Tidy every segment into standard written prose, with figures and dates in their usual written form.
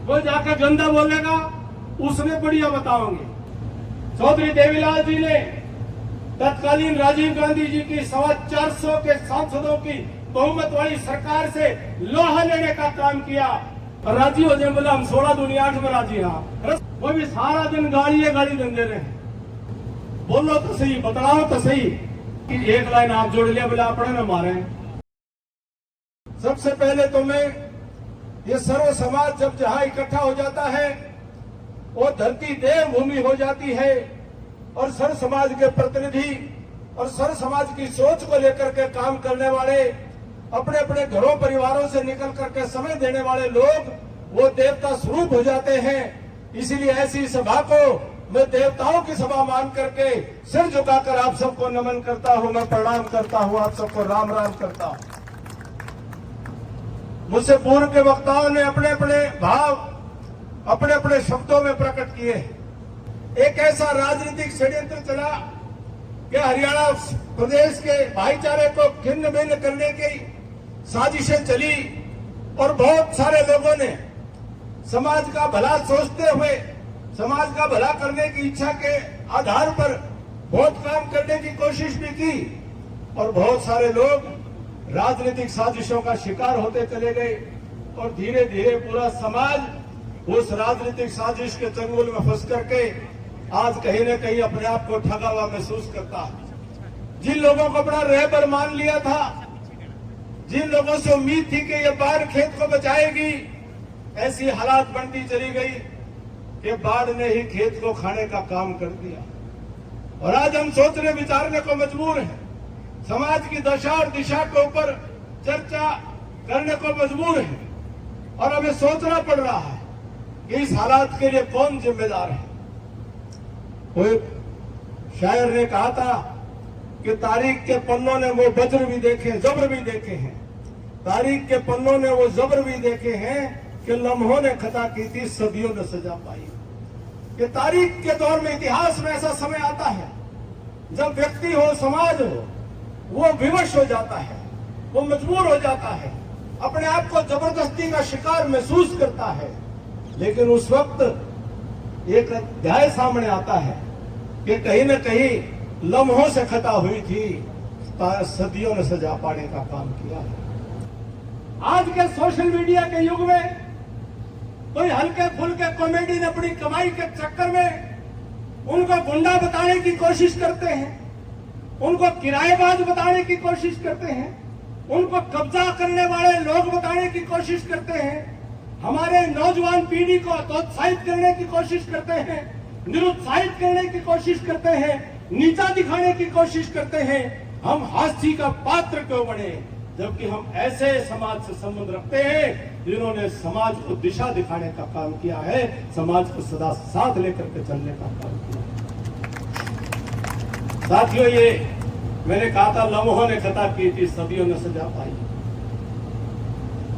वो जाकर गंदा बोलेगा, उसने बढ़िया बताओगे। चौधरी देवीलाल जी ने तत्कालीन राजीव गांधी जी की 425 के सांसदों की बहुमत वाली सरकार से लोहा लेने का काम किया। राजी हो जाए, बोला हम 16 दूनी 8 में राजी। हाँ, वो भी सारा दिन गाड़ी दे रहे हैं। बोलो तो सही, बतलाओ तो सही कि एक लाइन आप जोड़ लिया, बोला अपने न मारे। सबसे पहले तो मैं ये सर्व समाज जब जहां इकट्ठा हो जाता है वो धरती देव भूमि हो जाती है, और सर्व समाज के प्रतिनिधि और सर्व समाज की सोच को लेकर के काम करने वाले, अपने अपने घरों परिवारों से निकल करके समय देने वाले लोग वो देवता स्वरूप हो जाते हैं। इसीलिए ऐसी सभा को मैं देवताओं की सभा मान करके सिर झुकाकर आप सबको नमन करता हूं, मैं प्रणाम करता हूं, आप सबको राम राम करता हूं। मुझसे पूर्व के वक्ताओं ने अपने अपने भाव अपने अपने शब्दों में प्रकट किए। एक ऐसा राजनीतिक षड्यंत्र चला कि हरियाणा प्रदेश के भाईचारे को खिन्न भिन्न करने की साजिशें चली, और बहुत सारे लोगों ने समाज का भला सोचते हुए, समाज का भला करने की इच्छा के आधार पर बहुत काम करने की कोशिश भी की, और बहुत सारे लोग राजनीतिक साजिशों का शिकार होते चले गए, और धीरे धीरे पूरा समाज उस राजनीतिक साजिश के चंगुल में फंस करके आज कहीं न कहीं अपने आप को ठगा हुआ महसूस करता है। जिन लोगों को अपना रहबर मान लिया था, जिन लोगों से उम्मीद थी कि ये बाढ़ खेत को बचाएगी, ऐसी हालात बनती चली गई कि बाढ़ ने ही खेत को खाने का काम कर दिया। और आज हम सोचने विचारने को मजबूर हैं, समाज की दशा और दिशा के ऊपर चर्चा करने को मजबूर हैं, और हमें सोचना पड़ रहा है कि इस हालात के लिए कौन जिम्मेदार है। कोई शायर ने कहा था कि तारीख के पन्नों ने वो वज्र भी देखे, जबर भी देखे हैं, तारीख के पन्नों ने वो जबर भी देखे हैं कि लम्हों ने खता की थी, सदियों ने सजा पाई। कि तारीख के दौर में, इतिहास में ऐसा समय आता है जब व्यक्ति हो, समाज हो, वो विवश हो जाता है, वो मजबूर हो जाता है, अपने आप को जबरदस्ती का शिकार महसूस करता है। लेकिन उस वक्त एक अध्याय सामने आता है कि कहीं न कहीं लम्हों से खता हुई थी, सदियों ने सजा पाने का काम किया है। आज के सोशल मीडिया के युग में कोई हल्के फुल्के कॉमेडी अपनी कमाई के चक्कर में उनको गुंडा बताने की कोशिश करते हैं, उनको किराएबाज बताने की कोशिश करते हैं, उनको कब्जा करने वाले लोग बताने की कोशिश करते हैं, हमारे नौजवान पीढ़ी को प्रोत्साहित करने की कोशिश करते हैं, निरुत्साहित करने की कोशिश करते हैं, नीचा दिखाने की कोशिश करते हैं। हम हास्य का पात्र क्यों बने, जबकि हम ऐसे समाज से संबंध रखते हैं जिन्होंने समाज को दिशा दिखाने का काम किया है, समाज को सदा साथ लेकर के चलने का काम किया है। साथियों, ये मैंने कहा था लम्हों ने खता की थी, सदियों ने सजा पाई।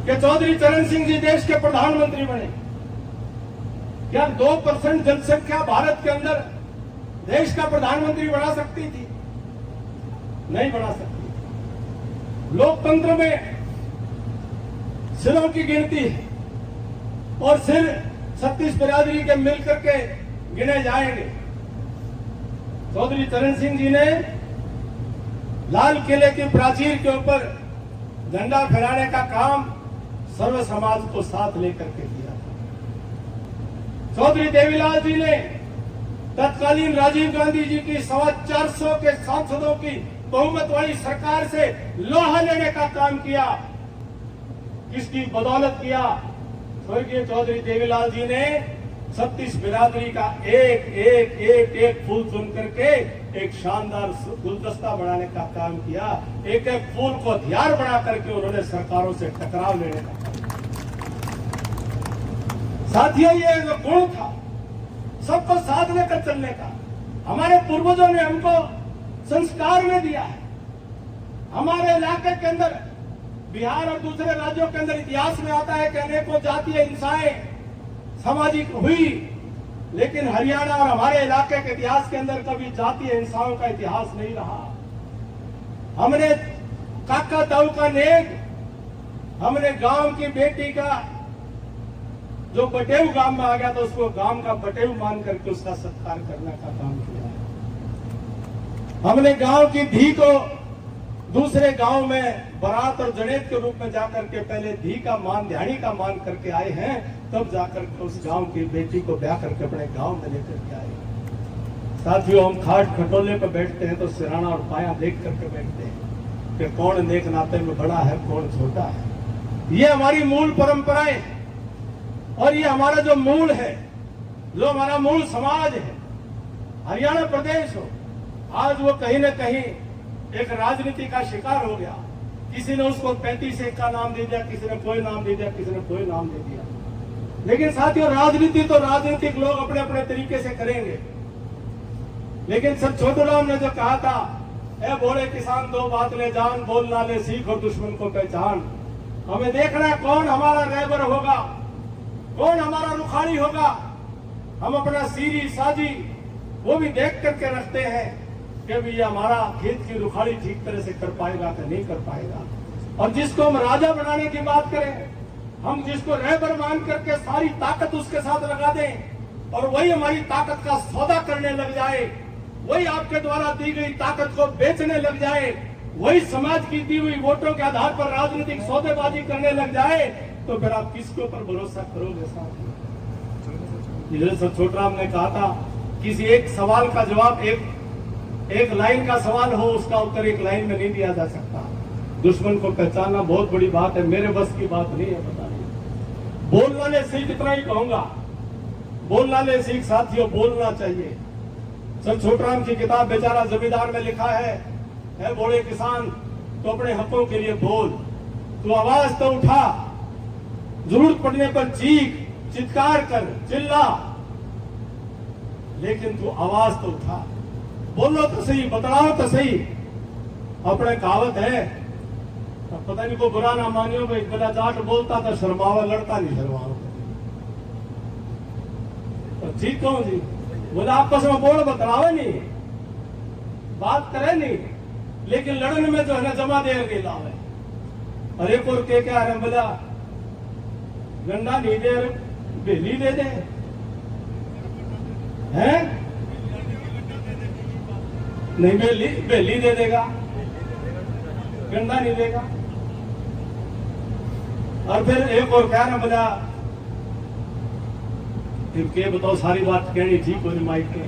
कि चौधरी चरण सिंह जी देश के प्रधानमंत्री बने। क्या 2% जनसंख्या भारत के अंदर देश का प्रधानमंत्री बना सकती थी? नहीं बना सकती। लोकतंत्र में सिरों की गिनती है, और सिर 36 बिरादरी के मिलकर के गिने जाएंगे। चौधरी चरण सिंह जी ने लाल किले की प्राचीर के ऊपर झंडा फहराने का काम सर्व समाज को साथ लेकर के किया था। चौधरी देवीलाल जी ने तत्कालीन राजीव गांधी जी की 425 के सांसदों की बहुमत वाली सरकार से लोहा लेने का काम किया। किसकी बदौलत किया? स्वर्गीय चौधरी देवीलाल जी ने 36 बिरादरी का एक फूल चुन करके एक शानदार गुलदस्ता बनाने का काम किया। एक एक फूल को हथियार बना करके उन्होंने सरकारों से टकराव लेने का काम किया। साथियों, ये गुण था सबको साथ लेकर चलने का। हमारे पूर्वजों ने हमको संस्कार में दिया है। हमारे इलाके के अंदर, बिहार और दूसरे राज्यों के अंदर इतिहास में आता है कि अनेकों जातीय हिंसाएं सामाजिक हुई, लेकिन हरियाणा और हमारे इलाके के इतिहास के अंदर कभी जातीय हिंसाओं का इतिहास नहीं रहा। हमने काका दाऊ का नेक, हमने गांव की बेटी का जो बटेव गांव में आ गया तो उसको गांव का बटेव मान करके उसका सत्कार करने का काम किया है। हमने गांव की धी को दूसरे गांव में बारात और जनेत के रूप में जाकर के पहले धी का मान, ध्यानी का मान करके आए हैं, तब जाकर के उस गांव की बेटी को ब्याह करके अपने गांव में लेकर के आए। साथियों, हम खाट खटोले पर बैठते हैं तो सिराना और पाया देख करके बैठते हैं कि कौन नेक नाते में बड़ा है, कौन छोटा है। ये हमारी मूल परंपराएं और ये हमारा जो मूल है, जो हमारा मूल समाज है, हरियाणा प्रदेश हो, आज वो कहीं न कहीं एक राजनीति का शिकार हो गया। किसी ने उसको 35 का नाम दे दिया, किसी ने कोई नाम दे दिया, किसी ने कोई नाम दे दिया। लेकिन साथियों, राजनीति तो राजनीतिक लोग अपने अपने तरीके से करेंगे। लेकिन सर छोटूराम ने जो कहा था, ए बोले किसान दो बात ले जान, बोलना ले सीख और दुश्मन को पहचान। हमें देखना है कौन हमारा रहबर होगा, कौन हमारा रुखाड़ी होगा। हम अपना सीरी साजी वो भी देख करके रखते हैं कि भी ये हमारा खेत की रुखाड़ी ठीक तरह से कर पाएगा कि नहीं कर पाएगा। और जिसको हम राजा बनाने की बात करें, हम जिसको रहबर मान करके सारी ताकत उसके साथ लगा दें और वही हमारी ताकत का सौदा करने लग जाए, वही आपके द्वारा दी गई ताकत को बेचने लग जाए, वही समाज की दी हुई वोटों के आधार पर राजनीतिक सौदेबाजी करने लग जाए, तो फिर आप किसके ऊपर भरोसा करोगे साहब? जैसे छोटराम ने कहा था, किसी एक सवाल का जवाब एक लाइन का सवाल हो, उसका उत्तर एक लाइन में नहीं दिया जा सकता। दुश्मन को पहचानना बहुत बड़ी बात है, मेरे बस की बात नहीं है। पता नहीं, बोलना ले सीख, इतना ही कहूंगा, बोलना ले सीख साथियों, बोलना चाहिए। सर छोटराम की किताब बेचारा जमींदार में लिखा है बोले किसान तो अपने हकों के लिए बोल, तू आवाज तो उठा, जरूरत पड़ने पर चीख, चित्कार कर, चिल्ला, लेकिन तू आवाज तो उठा, बोलो तो सही, बतलाओ तो सही। अपने कहावत है, पता नहीं को बुरा ना मानियो, भाई बड़ा जाट बोलता था शर्मावा, लड़ता नहीं शर्मावा। तो ठीक कहूं जी, बोला आपस में बोल बतलावे नहीं, बात करे नहीं, लेकिन लड़न में जो है ना जमा दे के लावे। अरे को के क्या है, बोला गंडा नहीं दे, बेली दे दे, हैं? नहीं, बेली दे देगा, गंडा नहीं देगा। और फिर एक और क्या ना, बोला के बताओ सारी बात कहनी ठीक हो माइक के,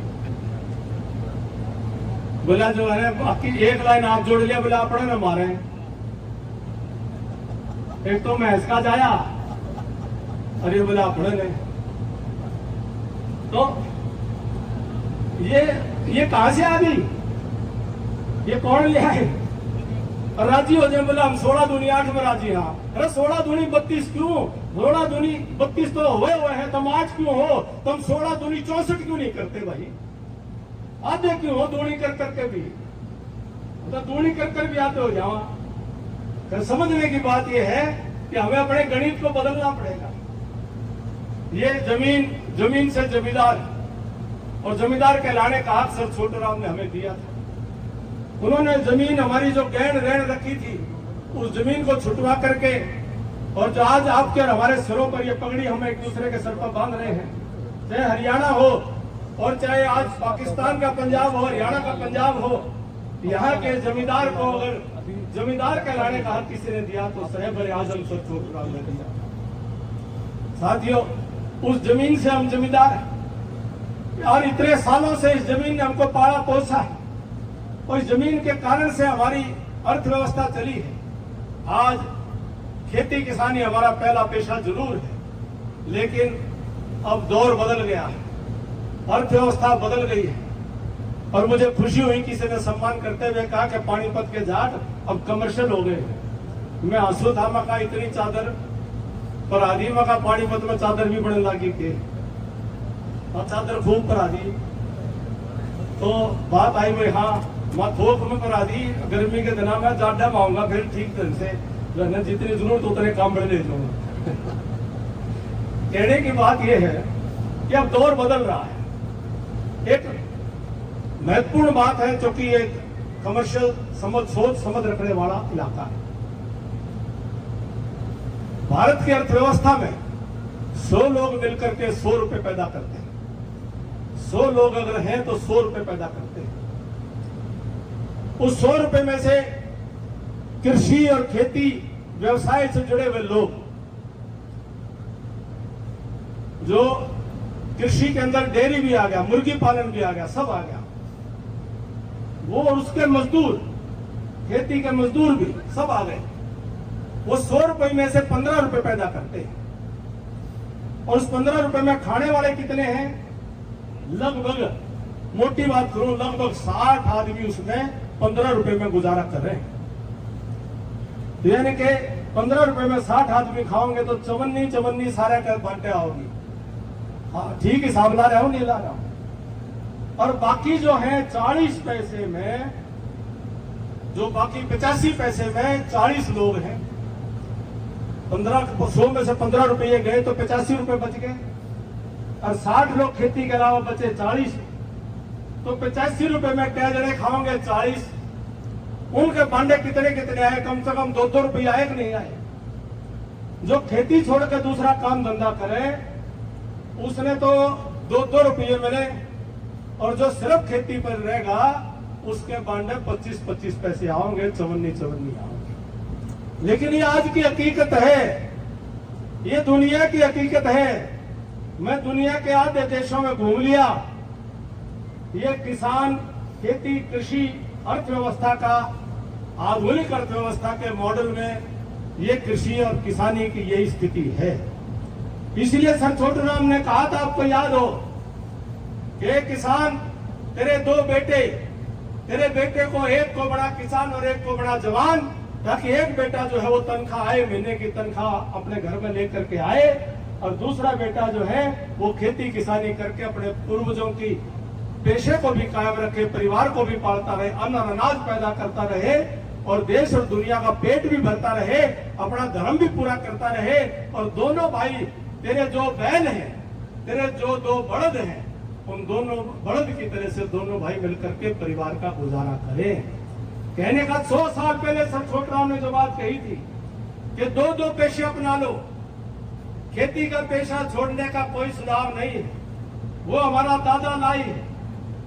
बोला जो है बाकी एक लाइन आप जोड़ लिया, बोला अपने में मारे। एक तो मैं इसका जाया, अरे बोला अपने ने, तो ये कहां से आ गई, ये कौन ले आए? राजी हो जाए, बोला हम 16 दूनी 8 में राजी। हाँ, अरे 16 दूनी 32 क्यों? 16 दूनी 32 तो हुए हैं, तुम 8 क्यों हो? तुम 16 दूनी 64 क्यों नहीं करते भाई? आधे क्यों हो दूनी कर करके भी? तो दूनी कर कर भी आते हो जाओ। तो समझने की बात यह है कि हमें अपने गणित को बदलना पड़ेगा। ये जमीन से जमींदार और जमींदार कहलाने का हक सर छोटूराम ने हमें दिया था। उन्होंने जमीन हमारी जो गहन रहन रखी थी, उस जमीन को छुटवा करके, और जो आज आपके और हमारे सिरों पर ये पगड़ी हम एक दूसरे के सर पर बांध रहे हैं, चाहे हरियाणा हो और चाहे आज पाकिस्तान का पंजाब हो, हरियाणा का पंजाब हो, यहाँ के जमींदार को अगर जमींदार कहलाने का हक किसी ने दिया तो साहिब आजम सर छोटूराम ने दिया। साथियों, उस जमीन से हम जमींदार हैं और इतने सालों से इस जमीन ने हमको पाला पोसा है और इस जमीन के कारण से हमारी अर्थव्यवस्था चली है। आज खेती किसानी हमारा पहला पेशा जरूर है, लेकिन अब दौर बदल गया है, अर्थव्यवस्था बदल गई है। और मुझे खुशी हुई किसी ने सम्मान करते हुए कहा कि पानीपत के जाट अब कमर्शियल हो गए। मैं हंसू था, मका इतनी चादर पर आदि, मका पानीपत में चादर भी बड़े लगी के, और चादर खूब पर आदि। तो बात आई भाई, हाँ मैं थोक में करा दी, गर्मी के दिनों में जाडा मांगूंगा, फिर ठीक तरह से जो है जितनी जरूरत उतने काम बड़े ले जाऊंगा। कहने की बात यह है कि अब दौर बदल रहा है। एक महत्वपूर्ण बात है, क्योंकि एक कमर्शियल सोच समझ रखने वाला इलाका है। भारत की अर्थव्यवस्था में 100 लोग मिलकर के 100 रुपए पैदा करते हैं। 100 लोग अगर हैं तो 100 रुपए पैदा करते हैं। उस 100 रुपए में से कृषि और खेती व्यवसाय से जुड़े हुए लोग, जो कृषि के अंदर डेयरी भी आ गया, मुर्गी पालन भी आ गया, सब आ गया, वो और उसके मजदूर, खेती के मजदूर भी सब आ गए। वो 100 रुपए में से 15 रुपए पैदा करते हैं। और उस 15 रुपए में खाने वाले कितने हैं? लगभग, मोटी बात करूं, लगभग 60 आदमी उसमें 15 रुपए में गुजारा कर रहे हैं। तो यानी कि 15 रुपए में 60 आदमी खाओगे तो चवन्नी सारे का बांटे आओगी। हाँ, ठीक हिसाब ला रहा हूं, नहीं ला रहा हूं। और बाकी जो है 40 पैसे में, जो बाकी 85 पैसे में 40 लोग हैं, 100 में से 15 रुपये गए तो 85 रुपए बच गए। और 60 लोग खेती के अलावा बचे 40, तो 85 रुपए में क्या जने खाओगे 40, उनके बांडे कितने कितने आए? कम से कम 2-2 रुपये आए कि नहीं आए? जो खेती छोड़ के दूसरा काम धंधा करे उसने तो 2-2 रुपये मिले, और जो सिर्फ खेती पर रहेगा उसके बांडे 25-25 पैसे आओगे, चवन्नी आओगे। लेकिन ये आज की हकीकत है, ये दुनिया की हकीकत है। मैं दुनिया के आधे देशों में घूम लिया। ये किसान, खेती, कृषि अर्थव्यवस्था का, आधुनिक अर्थव्यवस्था के मॉडल में ये कृषि और किसानी की यही स्थिति है। इसलिए सर छोटूराम ने कहा था, आपको याद हो, कि किसान, तेरे 2 बेटे, तेरे बेटे को एक को बड़ा किसान और एक को बड़ा जवान, ताकि एक बेटा जो है वो तनख्वाह आए, महीने की तनख्वाह अपने घर में लेकर के आए, और दूसरा बेटा जो है वो खेती किसानी करके अपने पूर्वजों की पेशे को भी कायम रखे, परिवार को भी पालता रहे, अन्न और अनाज पैदा करता रहे, और देश और दुनिया का पेट भी भरता रहे, अपना धर्म भी पूरा करता रहे। और दोनों भाई, तेरे जो बैल हैं, तेरे जो 2 बड़द हैं, उन दोनों बड़द की तरह से दोनों भाई मिलकर के परिवार का गुजारा करें। कहने का 100 साल पहले सर छोटूराम ने जो बात कही थी कि 2-2 पेशे अपना लो, खेती का पेशा छोड़ने का कोई सुधार नहीं है। वो हमारा दादा लाई है,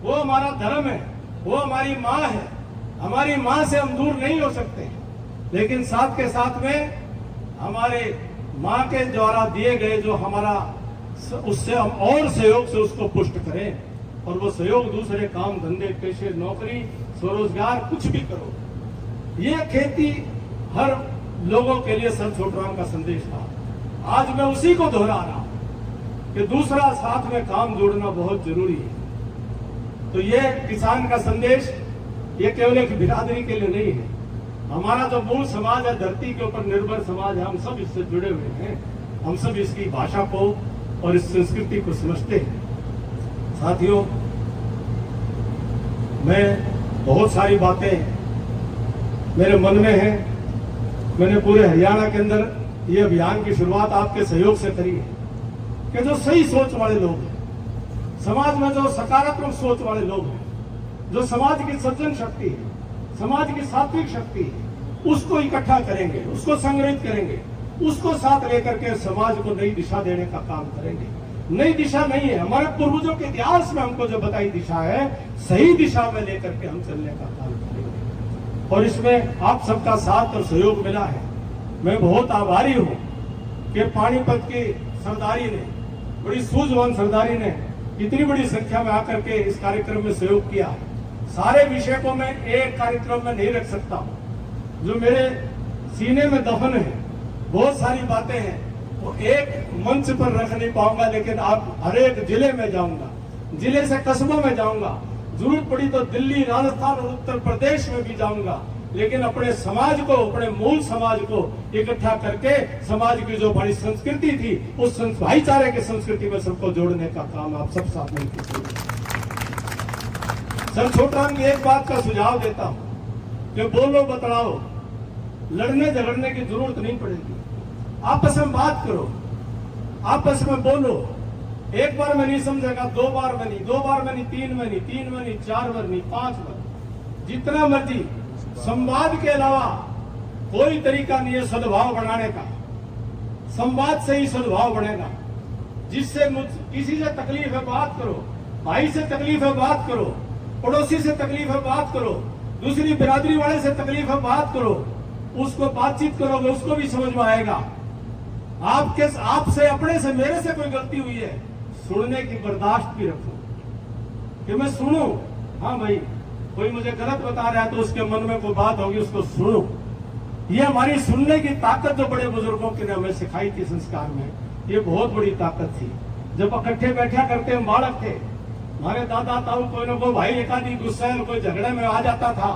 वो हमारा धर्म है, वो हमारी माँ है। हमारी माँ से हम दूर नहीं हो सकते, लेकिन साथ के साथ में हमारे माँ के द्वारा दिए गए जो हमारा, उससे हम और सहयोग से उसको पुष्ट करें, और वो सहयोग दूसरे काम धंधे, पेशे, नौकरी, स्वरोजगार, कुछ भी करो। ये खेती हर लोगों के लिए सर छोटूराम का संदेश था। आज मैं उसी को दोहरा रहा हूं कि दूसरा साथ में काम जोड़ना बहुत जरूरी है। तो ये किसान का संदेश, ये केवल एक बिरादरी के लिए नहीं है। हमारा जो मूल समाज है, धरती के ऊपर निर्भर समाज है, हम सब इससे जुड़े हुए हैं। हम सब इसकी भाषा को और इस संस्कृति को समझते हैं। साथियों, मैं बहुत सारी बातें मेरे मन में हैं। मैंने पूरे हरियाणा के अंदर ये अभियान की शुरुआत आपके सहयोग से करी है कि जो सही सोच वाले लोग हैं, समाज में जो सकारात्मक सोच वाले लोग हैं, जो समाज की सृजन शक्ति है, समाज की सात्विक शक्ति है, उसको इकट्ठा करेंगे, उसको संग्रहित करेंगे, उसको साथ लेकर के समाज को नई दिशा देने का काम करेंगे। नई दिशा नहीं है, हमारे पूर्वजों के इतिहास में हमको जो बताई दिशा है, सही दिशा में लेकर के हम चलने का काम करेंगे। और इसमें आप सबका साथ और सहयोग मिला है। मैं बहुत आभारी हूं कि पानीपत की सरदारी ने, बड़ी सूझवान सरदारी ने इतनी बड़ी संख्या में आकर के इस कार्यक्रम में सहयोग किया। सारे विषय को मैं एक कार्यक्रम में नहीं रख सकता हूं। जो मेरे सीने में दफन है, बहुत सारी बातें हैं, वो एक मंच पर रख नहीं पाऊंगा, लेकिन आप हर एक जिले में जाऊंगा, जिले से कस्बों में जाऊंगा, जरूरत पड़ी तो दिल्ली, राजस्थान और उत्तर प्रदेश में भी जाऊंगा। लेकिन अपने समाज को, अपने मूल समाज को इकट्ठा करके समाज की जो बड़ी संस्कृति थी, उस भाईचारे की संस्कृति में सबको जोड़ने का काम आप सब साथ मिलकर करेंगे। सर छोटूराम की एक बात का सुझाव देता हूं कि बोलो बतलाओ, लड़ने झगड़ने की जरूरत नहीं पड़ेगी। आपस में बात करो, आपस में बोलो। एक बार में नहीं समझेगा, 2 बार में नहीं, 2 बार में नहीं, 3 में नहीं, 3 में नहीं, 4 बार नहीं, 5 बार, जितना मर्जी। संवाद के अलावा कोई तरीका नहीं है सद्भाव बढ़ाने का। संवाद से ही सद्भाव बढ़ेगा। जिससे किसी से तकलीफ है बात करो, भाई से तकलीफ है बात करो, पड़ोसी से तकलीफ है बात करो, दूसरी बिरादरी वाले से तकलीफ है बात करो, उसको बातचीत करोगे उसको भी समझ में आएगा। आपसे अपने से मेरे से कोई गलती हुई है, सुनने की बर्दाश्त भी रखो कि मैं सुनूं। हाँ भाई, कोई मुझे गलत बता रहा है तो उसके मन में कोई बात होगी, उसको सुनो। ये हमारी सुनने की ताकत जो बड़े बुजुर्गों ने हमें सिखाई थी संस्कार में, ये बहुत बड़ी ताकत थी। जब इकट्ठे बैठा करते हम बालक थे, हमारे दादा ताऊ कोई न कोई भाई एकाधी गुस्सा कोई झगड़े में आ जाता था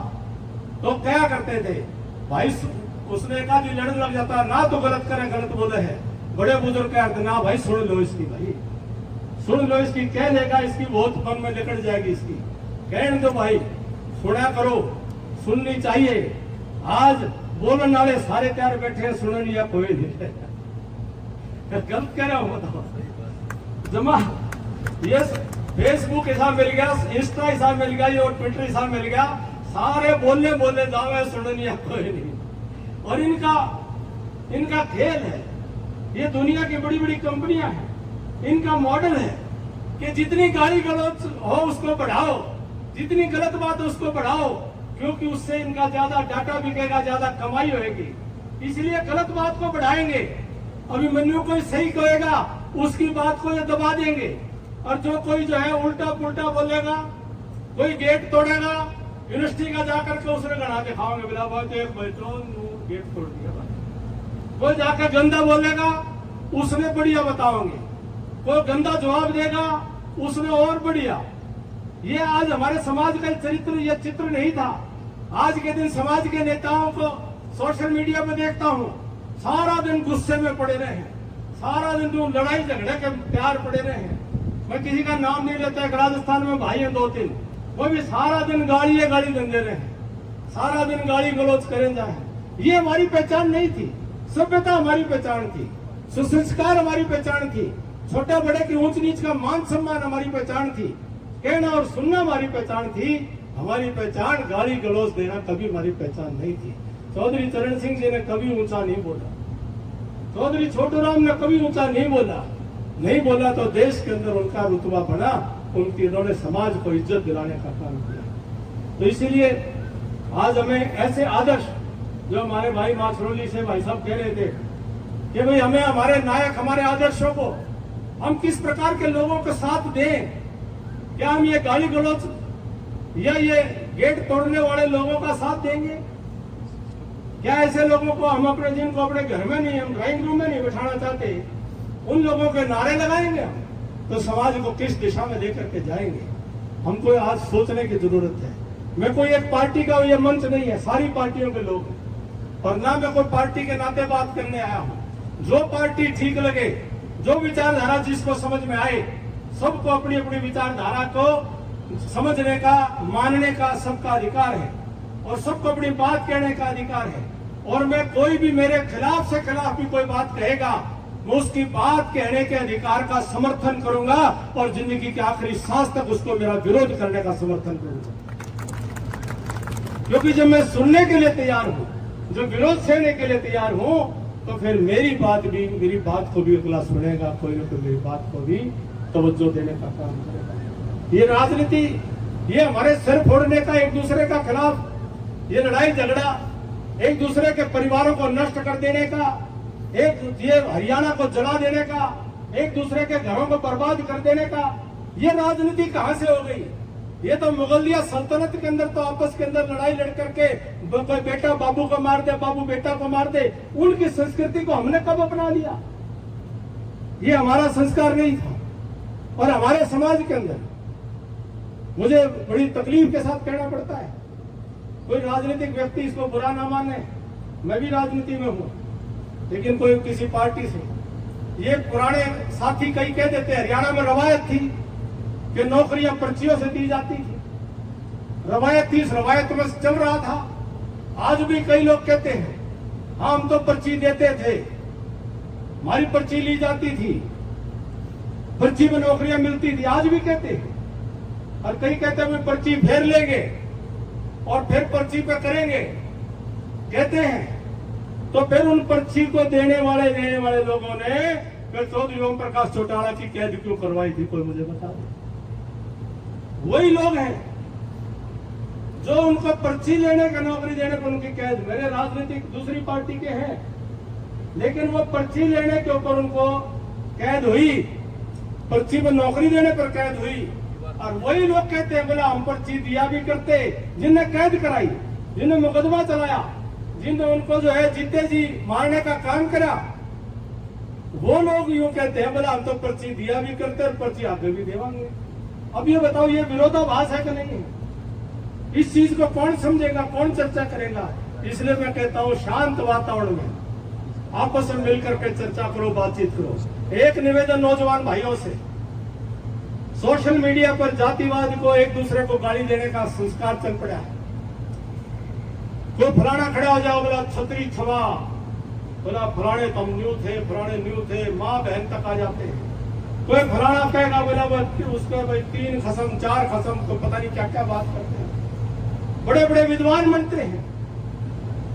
तो क्या करते थे भाई, उसने एकाधी लड़ लग जाता, ना तो गलत करे गलत बोले है, बड़े बुजुर्ग कहते ना भाई सुन लो इसकी, भाई सुन लो इसकी, कह लेगा इसकी बहुत मन में निकल जाएगी इसकी, कहने दो भाई, सुना करो, सुननी चाहिए। आज बोलने वाले सारे तैयार बैठे हैं, सुनने या कोई नहीं गलत कह रहा हूं बताओ। जमा ये फेसबुक हिसाब मिल गया, इंस्टा हिसाब मिल गया और ट्विटर हिसाब मिल गया, सारे बोलने जावे, सुनने या कोई नहीं। और इनका खेल है, ये दुनिया की बड़ी बड़ी कंपनियां हैं, इनका मॉडल है कि जितनी गाली गलौज हो उसको बढ़ाओ, जितनी गलत बात हो उसको बढ़ाओ, क्योंकि उससे इनका ज्यादा डाटा बिकेगा, ज्यादा कमाई होगी, इसलिए गलत बात को बढ़ाएंगे। अभिमन्यु कोई सही कहेगा उसकी बात को ये दबा देंगे, और जो कोई जो है उल्टा पुल्टा बोलेगा, कोई गेट तोड़ेगा, यूनिवर्सिटी का जाकर के उसने गणा के खाओगे, बिला बहुत एक बच्चों गेट तोड़ दिया, कोई जाकर गंदा बोलेगा उसने बढ़िया बताओगे, कोई गंदा जवाब देगा उसने और बढ़िया। ये आज हमारे समाज का चरित्र, यह चित्र नहीं था। आज के दिन समाज के नेताओं को सोशल मीडिया पे देखता हूँ, सारा दिन गुस्से में पड़े रहे हैं, सारा दिन जो लड़ाई झगड़े के प्यार पड़े रहे हैं। मैं किसी का नाम नहीं लेता, एक राजस्थान में भाई है 2-3, वो भी सारा दिन गाली दंगे रहे हैं, सारा दिन गाली गलौज करें जाए। ये हमारी पहचान नहीं थी, सभ्यता हमारी पहचान थी, सुसंस्कार हमारी पहचान थी, छोटे बड़े की ऊंच नीच का मान सम्मान हमारी पहचान थी, कहना और सुनना हमारी पहचान थी। हमारी पहचान गाली गलौज देना कभी हमारी पहचान नहीं थी। चौधरी चरण सिंह जी ने कभी ऊंचा नहीं बोला, चौधरी छोटू राम ने कभी ऊंचा नहीं बोला तो देश के अंदर उनका रुतबा बना, उन्होंने समाज को इज्जत दिलाने का काम किया। तो इसीलिए आज हमें ऐसे आदर्श, जो हमारे भाई माछरोली से भाई साहब कह रहे थे कि भाई हमें हमारे नायक, हमारे आदर्शों को हम किस प्रकार के लोगों के साथ दें। क्या हम ये गाली गलौज या ये गेट तोड़ने वाले लोगों का साथ देंगे? क्या ऐसे लोगों को हम अपने जिनको अपने घर में नहीं, हम ड्राइंग रूम में नहीं बैठाना चाहते, उन लोगों के नारे लगाएंगे हम? तो समाज को किस दिशा में लेकर के जाएंगे, हमको आज सोचने की जरूरत है। मैं कोई एक पार्टी का ये मंच नहीं है, सारी पार्टियों के लोग हैं, और ना मैं कोई पार्टी के नाते बात करने आया हूं। जो पार्टी ठीक लगे, जो विचारधारा जिसको समझ में आए, सबको अपनी अपनी विचारधारा को समझने का, मानने का सबका अधिकार है, और सबको अपनी बात कहने का अधिकार है। और मैं कोई भी मेरे खिलाफ से खिलाफ भी कोई बात कहेगा, मैं उसकी बात कहने के अधिकार का समर्थन करूंगा, और जिंदगी के आखिरी सांस तक उसको मेरा विरोध करने का समर्थन करूंगा। क्योंकि जब मैं सुनने के लिए तैयार हूं, जो विरोध सहने के लिए तैयार हूं, तो फिर मेरी बात को भी अगला सुनेगा, कोई ना कोई मेरी बात को भी तवज्जो देने का काम करेगा। ये राजनीति, ये हमारे सिर फोड़ने का, एक दूसरे का खिलाफ ये लड़ाई झगड़ा, एक दूसरे के परिवारों को नष्ट कर देने का, ये हरियाणा को जला देने का, एक दूसरे के घरों को बर्बाद कर देने का, ये राजनीति कहां से हो गई? ये तो मुगलिया सल्तनत के अंदर तो आपस के अंदर लड़ाई लड़ करके कोई बेटा बाबू को मार दे, बाबू बेटा को मार दे, उनकी संस्कृति को हमने कब अपना लिया? ये हमारा संस्कार नहीं था। और हमारे समाज के अंदर मुझे बड़ी तकलीफ के साथ कहना पड़ता है, कोई राजनीतिक व्यक्ति इसको बुरा ना माने, मैं भी राजनीति में हूं, लेकिन कोई किसी पार्टी से, ये पुराने साथी कई कह देते हैं, हरियाणा में रवायत थी कि नौकरियां पर्चियों से दी जाती थी, रवायत थी, इस रवायत में चल रहा था। आज भी कई लोग कहते हैं हम तो पर्ची देते थे, हमारी पर्ची ली जाती थी, पर्ची में नौकरियां मिलती थी, आज भी कहते हैं। और कई कहते हैं पर्ची फेर लेंगे और फिर पर्ची पे करेंगे, कहते हैं। तो फिर उन पर्ची को देने वाले लोगों ने फिर चौधरी ओम प्रकाश चौटाला की कैद क्यों करवाई थी, कोई मुझे बता दे। वही लोग हैं जो उनको पर्ची लेने का, नौकरी देने पर उनकी कैद, मेरे राजनीतिक दूसरी पार्टी के हैं, लेकिन वो पर्ची लेने के ऊपर उनको कैद हुई, पर्ची पर नौकरी देने पर कैद हुई। और वही लोग कहते हैं बोला हम पर्ची दिया भी करते, जिनने कैद कराई, जिन्हें मुकदमा चलाया, जिनने उनको जो है जीते जी मारने का काम करा, वो लोग यूं कहते हैं बोला हम तो पर्ची दिया भी करते और पर्ची आगे भी देवांगे। अब ये बताओ ये विरोधाभास है कि नहीं है? इस चीज को कौन समझेगा, कौन चर्चा करेगा? इसलिए मैं कहता हूं शांत वातावरण में आपस में मिलकर के चर्चा करो, बातचीत करो। एक निवेदन नौजवान भाइयों से, सोशल मीडिया पर जातिवाद को, एक दूसरे को गाली देने का संस्कार चल पड़ा है। कोई फलाना खड़ा हो जाओ बोला छतरी छवा, बोला फलाने तुम न्यू थे, फलाने न्यू थे, माँ बहन तक आ जाते हैं। कोई फलाना कहेगा बोला उसको भाई 3 खसम 4 खसम, तो पता नहीं क्या क्या बात करते हैं। बड़े बड़े विद्वान बनते हैं,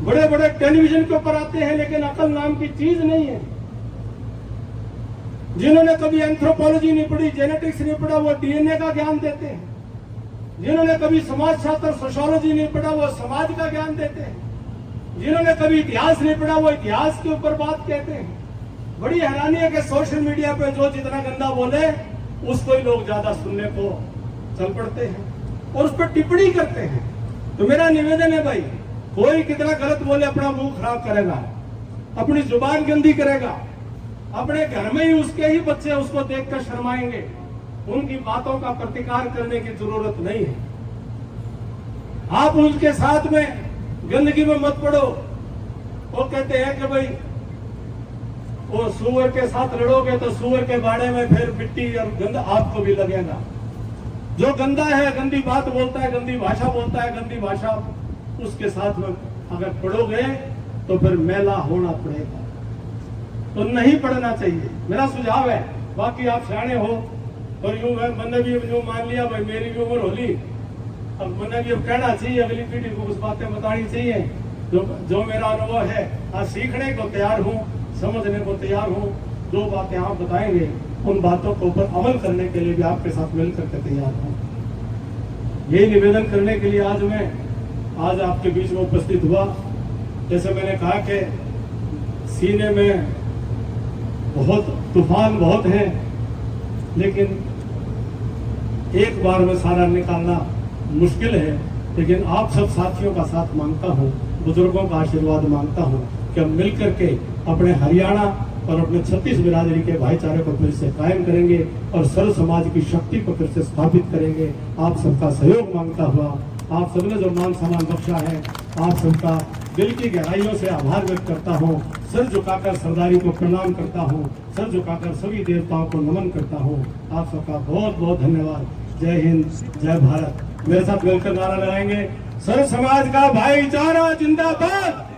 बड़े बड़े टेलीविजन के ऊपर आते हैं, लेकिन अकल नाम की चीज नहीं है। जिन्होंने कभी एंथ्रोपोलॉजी नहीं पढ़ी, जेनेटिक्स नहीं पढ़ा, वो डीएनए का ज्ञान देते हैं। जिन्होंने कभी समाज शास्त्र सोशियोलॉजी नहीं पढ़ा, वो समाज का ज्ञान देते हैं। जिन्होंने कभी इतिहास नहीं पढ़ा, वो इतिहास के ऊपर बात कहते हैं। बड़ी हैरानी है कि सोशल मीडिया पे जो जितना गंदा बोले उसको ही लोग ज्यादा सुनने को चल पड़ते हैं और उस पर टिप्पणी करते हैं। तो मेरा निवेदन है भाई, कोई कितना गलत बोले अपना मुंह खराब करेगा, अपनी जुबान गंदी करेगा, अपने घर में ही उसके ही बच्चे उसको देखकर शर्माएंगे। उनकी बातों का प्रतिकार करने की जरूरत नहीं है। आप उनके साथ में गंदगी में मत पड़ो। वो कहते हैं कि भाई वो सुअर के साथ लड़ोगे तो सुअर के बाड़े में फिर मिट्टी और गंद आपको भी लगेगा। जो गंदा है, गंदी बात बोलता है, गंदी भाषा बोलता है, गंदी भाषा, उसके साथ में अगर पढ़ोगे तो फिर मैला होना पड़ेगा। तो नहीं पढ़ना चाहिए, मेरा सुझाव है। बाकी आप सियाने हो और यूं मैंने भी यूं मान लिया भाई मेरी भी उम्र होली, अब मैंने भी अब कहना चाहिए, अगली पीढ़ी को कुछ बातें बतानी चाहिए। जो मेरा अनुभव है आज सीखने को तैयार हूँ, समझने को तैयार हूँ। जो बातें आप बताएंगे उन बातों के ऊपर अमल करने के लिए भी आपके साथ मिलकर के तैयार हूँ। यही निवेदन करने के लिए आज आपके बीच में उपस्थित हुआ। जैसे मैंने कहा कि सीने में बहुत तूफान बहुत है, लेकिन एक बार में सारा निकालना मुश्किल है। लेकिन आप सब साथियों का साथ मांगता हूँ, बुजुर्गों का आशीर्वाद मांगता हूँ कि हम मिलकर के अपने हरियाणा और अपने छत्तीस बिरादरी के भाईचारे को फिर से कायम करेंगे और सर्व समाज की शक्ति को फिर से स्थापित करेंगे। आप सबका सहयोग मांगता हुआ, आप सबने जो मान सम्मान बख्शा है, आप सबका दिल की गहराइयों से आभार व्यक्त करता हूँ। सर झुकाकर सरदारी को प्रणाम करता हूँ, सर झुकाकर सभी देवताओं को नमन करता हूँ। आप सबका बहुत बहुत धन्यवाद। जय हिंद, जय भारत। मेरे साथ मिलकर नारा लगाएंगे, सर्व समाज का भाईचारा जिंदाबाद।